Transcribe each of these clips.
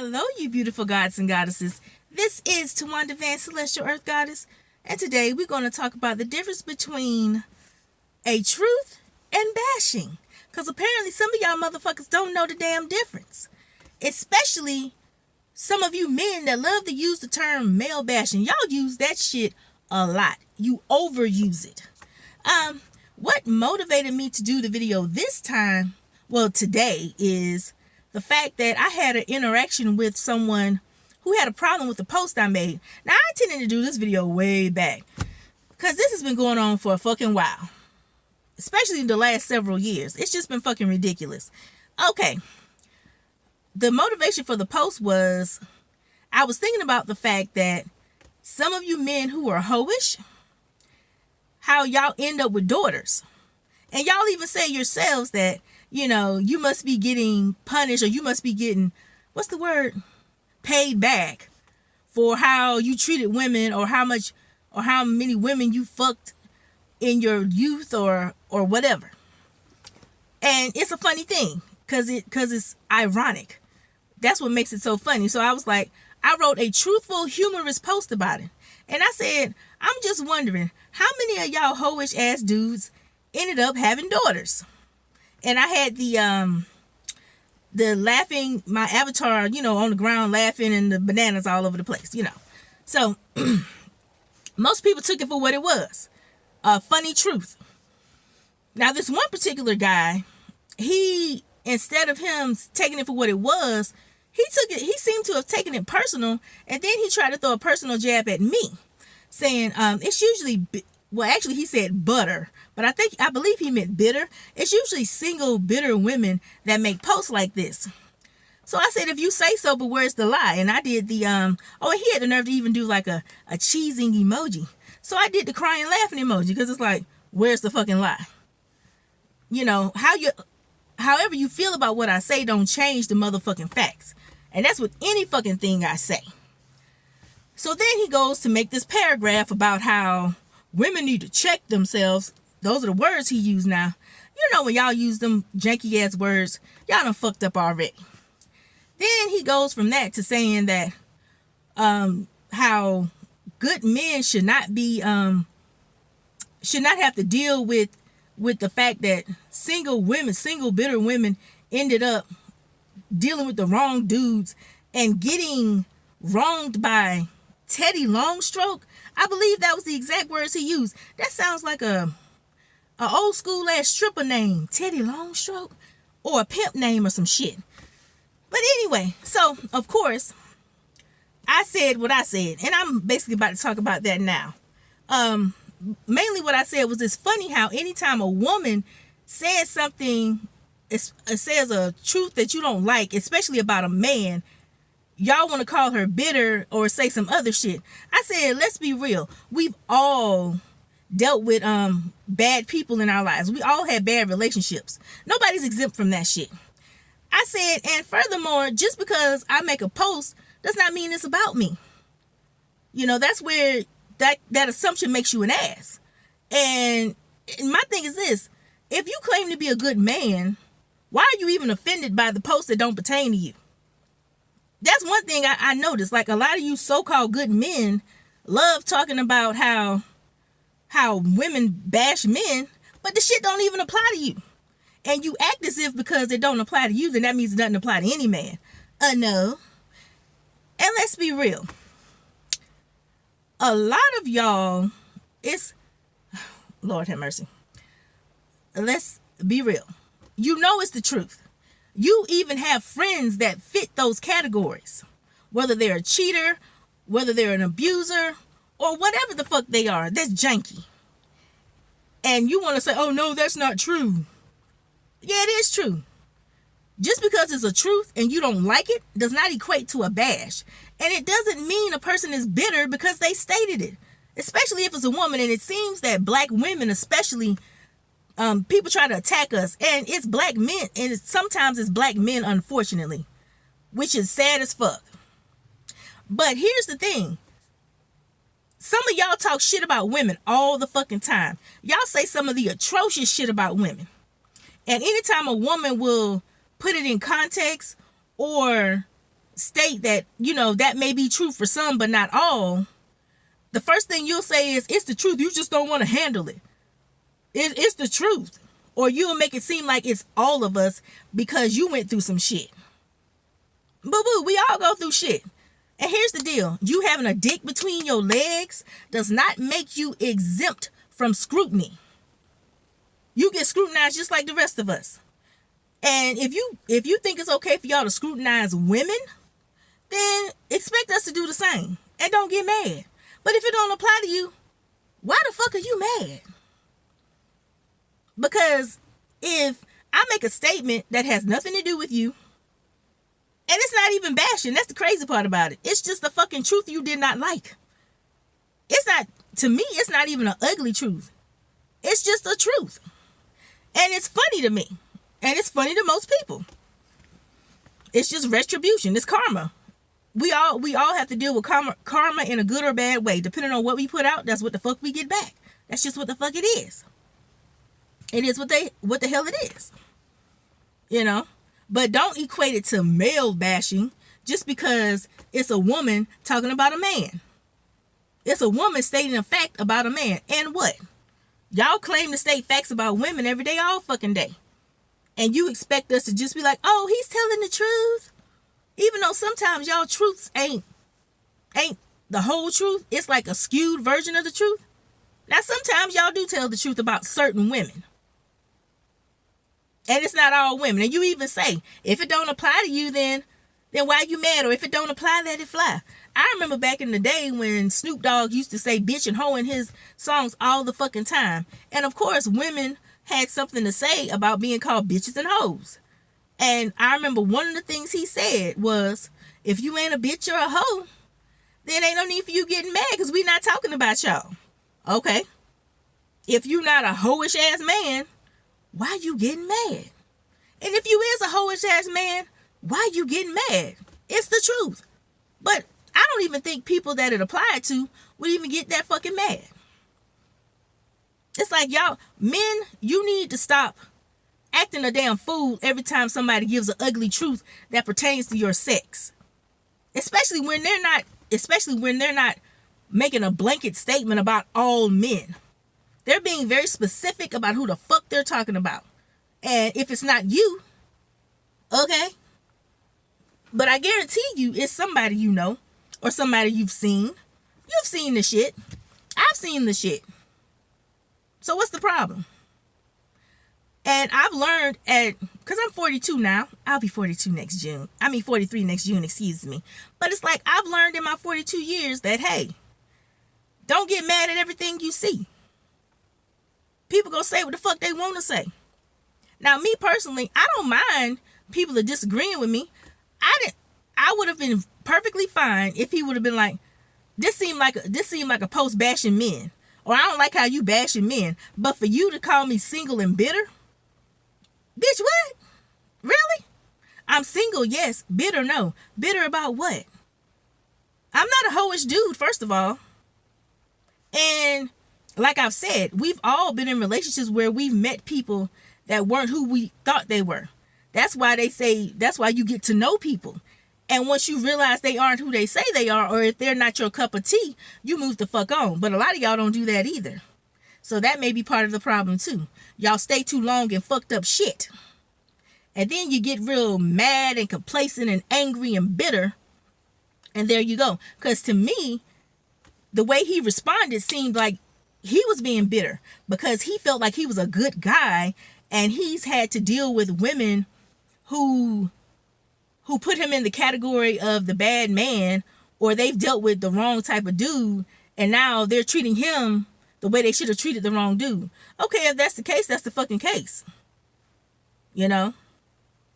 Hello, you beautiful gods and goddesses. This is Tawanda Van, Celestial Earth Goddess, and today we're going to talk about the difference between a truth and bashing. Because apparently some of y'all motherfuckers don't know the damn difference. Especially some of you men that love to use the term male bashing. Y'all use that shit a lot. You overuse it. What motivated me to do the video this time, today, is the fact that I had an interaction with someone who had a problem with the post I made. Now, I intended to do this video way back because this has been going on for a fucking while, especially in the last several years. It's just been fucking ridiculous. Okay, the motivation for the post was I was thinking about the fact that some of you men who are hoish, how y'all end up with daughters, and y'all even say yourselves that, you know, you must be getting punished, or you must be getting, what's the word? Paid back for how you treated women, or how much, or how many women you fucked in your youth, or whatever. And it's a funny thing, cause it's ironic. That's what makes it so funny. So I was like, I wrote a truthful, humorous post about it. And I said, I'm just wondering, how many of y'all hoish ass dudes ended up having daughters? And I had the laughing, my avatar, you know, on the ground laughing, and the bananas all over the place, you know. So most people took it for what it was, a funny truth. Now, this one particular guy, he, instead of him taking it for what it was, he seemed to have taken it personal, and then he tried to throw a personal jab at me, saying it's usually, well, actually he said butter, but I believe he meant bitter. It's usually single bitter women that make posts like this. So I said, if you say so, but where's the lie? And I did the and he had the nerve to even do like a cheesing emoji. So I did the crying laughing emoji, because it's like, where's the fucking lie? You know, however you feel about what I say don't change the motherfucking facts. And that's with any fucking thing I say. So then he goes to make this paragraph about how women need to check themselves. Those are the words he used now. You know, when y'all use them janky ass words, y'all done fucked up already. Then he goes from that to saying that how good men should not have to deal with the fact that single bitter women ended up dealing with the wrong dudes and getting wronged by Teddy Longstroke. I believe that was the exact words he used. That sounds like a old school ass stripper name, Teddy Longstroke, or a pimp name or some shit. But anyway, so of course I said what I said, and I'm basically about to talk about that now. Mainly what I said was, it's funny how anytime a woman says something, it says a truth that you don't like, especially about a man, y'all want to call her bitter or say some other shit. I said, let's be real. We've all dealt with bad people in our lives. We all had bad relationships. Nobody's exempt from that shit. I said, and furthermore, just because I make a post does not mean it's about me. You know, that's where that assumption makes you an ass. And my thing is this: if you claim to be a good man, why are you even offended by the posts that don't pertain to you? That's one thing I noticed. Like, a lot of you so-called good men love talking about how women bash men, but the shit don't even apply to you. And you act as if because it don't apply to you, then that means it doesn't apply to any man. No. And let's be real. A lot of y'all, Lord have mercy. Let's be real. You know it's the truth. You even have friends that fit those categories. Whether they're a cheater, whether they're an abuser, or whatever the fuck they are, that's janky. And you want to say, oh no, that's not true. Yeah, it is true. Just because it's a truth and you don't like it does not equate to a bash. And it doesn't mean a person is bitter because they stated it. Especially if it's a woman. And it seems that black women especially, people try to attack us. And it's black men. And sometimes it's black men, unfortunately. Which is sad as fuck. But here's the thing. Some of y'all talk shit about women all the fucking time. Y'all say some of the atrocious shit about women. And anytime a woman will put it in context or state that, that may be true for some, but not all, the first thing you'll say is, it's the truth. You just don't want to handle it. It's the truth. Or you'll make it seem like it's all of us because you went through some shit. Boo-boo, we all go through shit. And here's the deal. You having a dick between your legs does not make you exempt from scrutiny. You get scrutinized just like the rest of us. And if you think it's okay for y'all to scrutinize women, then expect us to do the same. And don't get mad. But if it don't apply to you, why the fuck are you mad? Because if I make a statement that has nothing to do with you, and it's not even bashing, that's the crazy part about it. It's just the fucking truth you did not like. It's not, to me, it's not even an ugly truth. It's just the truth. And it's funny to me. And it's funny to most people. It's just retribution. It's karma. We all have to deal with karma in a good or bad way. Depending on what we put out, that's what the fuck we get back. That's just what the fuck it is. It is what the hell it is. But don't equate it to male bashing just because it's a woman talking about a man. It's a woman stating a fact about a man. And what? Y'all claim to state facts about women every day, all fucking day. And you expect us to just be like, oh, he's telling the truth. Even though sometimes y'all truths ain't the whole truth. It's like a skewed version of the truth. Now, sometimes y'all do tell the truth about certain women. And it's not all women. And you even say, if it don't apply to you, then why you mad? Or if it don't apply, let it fly. I remember back in the day when Snoop Dogg used to say bitch and hoe in his songs all the fucking time. And of course, women had something to say about being called bitches and hoes. And I remember one of the things he said was, if you ain't a bitch or a hoe, then ain't no need for you getting mad because we not talking about y'all. Okay. If you not a hoish ass man, why you getting mad? And if you is a hoish ass man, why you getting mad? It's the truth. But I don't even think people that it applied to would even get that fucking mad. It's like, y'all, men, you need to stop acting a damn fool every time somebody gives an ugly truth that pertains to your sex. Especially when they're not making a blanket statement about all men. They're being very specific about who the fuck they're talking about. And if it's not you, okay. But I guarantee you it's somebody you know or somebody you've seen. You've seen the shit. I've seen the shit. So what's the problem? And I've learned because I'm 42 now. I'll be 42 next June. 43 next June, excuse me. But it's like I've learned in my 42 years that, hey, don't get mad at everything you see. People gonna say what the fuck they want to say. Now, me personally, I don't mind people are disagreeing with me. I would have been perfectly fine if he would have been like, this seemed like a post bashing men. Or I don't like how you bashing men. But for you to call me single and bitter? Bitch, what? Really? I'm single, yes. Bitter, no. Bitter about what? I'm not a hoish dude, first of all. And like I've said, we've all been in relationships where we've met people that weren't who we thought they were. That's why you get to know people. And once you realize they aren't who they say they are, or if they're not your cup of tea, you move the fuck on. But a lot of y'all don't do that either. So that may be part of the problem too. Y'all stay too long in fucked up shit. And then you get real mad and complacent and angry and bitter. And there you go. Because to me, the way he responded seemed like he was being bitter. Because he felt like he was a good guy. And he's had to deal with women who put him in the category of the bad man, or they've dealt with the wrong type of dude, and now they're treating him the way they should have treated the wrong dude. Okay, if that's the case, that's the fucking case. You know?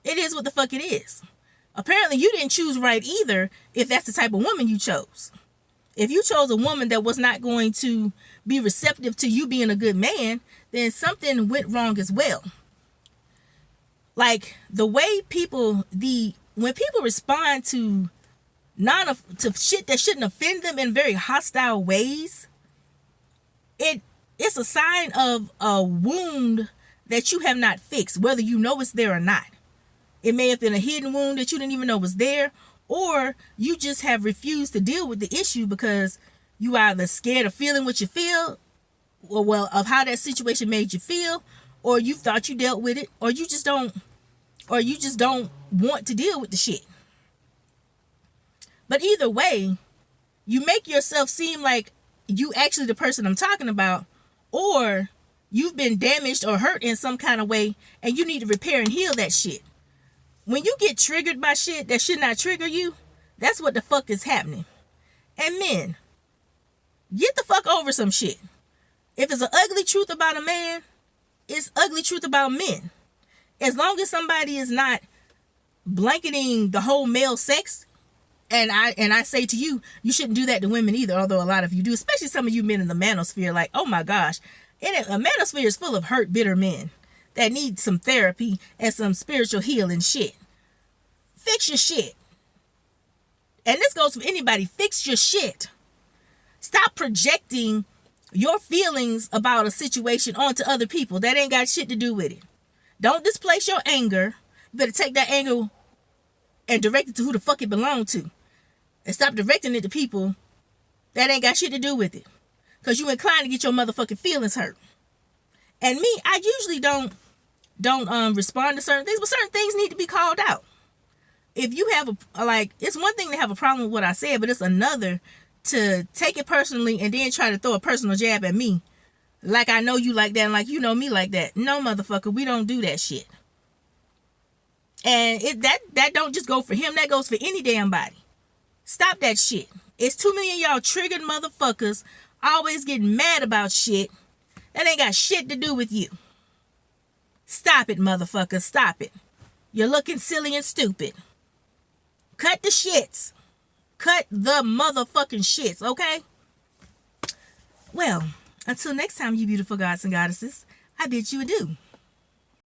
It is what the fuck it is. Apparently you didn't choose right either if that's the type of woman you chose. If you chose a woman that was not going to be receptive to you being a good man, then something went wrong as well. Like the way when people respond to shit that shouldn't offend them in very hostile ways, it's a sign of a wound that you have not fixed, whether you know it's there or not. It may have been a hidden wound that you didn't even know was there, or you just have refused to deal with the issue because you either scared of feeling what you feel, or well, of how that situation made you feel, or you thought you dealt with it, or you just don't want to deal with the shit. But either way, you make yourself seem like you actually the person I'm talking about, or you've been damaged or hurt in some kind of way and you need to repair and heal that shit. When you get triggered by shit that should not trigger you, that's what the fuck is happening. And men, get the fuck over some shit. If it's an ugly truth about a man, it's ugly truth about men. As long as somebody is not blanketing the whole male sex, and I say to you, you shouldn't do that to women either, although a lot of you do, especially some of you men in the manosphere, like, oh my gosh, a manosphere is full of hurt, bitter men that need some therapy and some spiritual healing shit. Fix your shit. And this goes for anybody. Fix your shit. Stop projecting your feelings about a situation onto other people. That ain't got shit to do with it. Don't displace your anger. You better take that anger and direct it to who the fuck it belonged to. And stop directing it to people that ain't got shit to do with it. Because you inclined to get your motherfucking feelings hurt. And me, I usually don't respond to certain things, but certain things need to be called out. If you have it's one thing to have a problem with what I said, but it's another to take it personally and then try to throw a personal jab at me. Like I know you like that and like you know me like that. No, motherfucker, we don't do that shit. And that don't just go for him, that goes for any damn body. Stop that shit. It's too many of y'all triggered motherfuckers always getting mad about shit that ain't got shit to do with you. Stop it, motherfucker. Stop it. You're looking silly and stupid. Cut the shits. Cut the motherfucking shits, okay? Well, until next time, you beautiful gods and goddesses, I bid you adieu.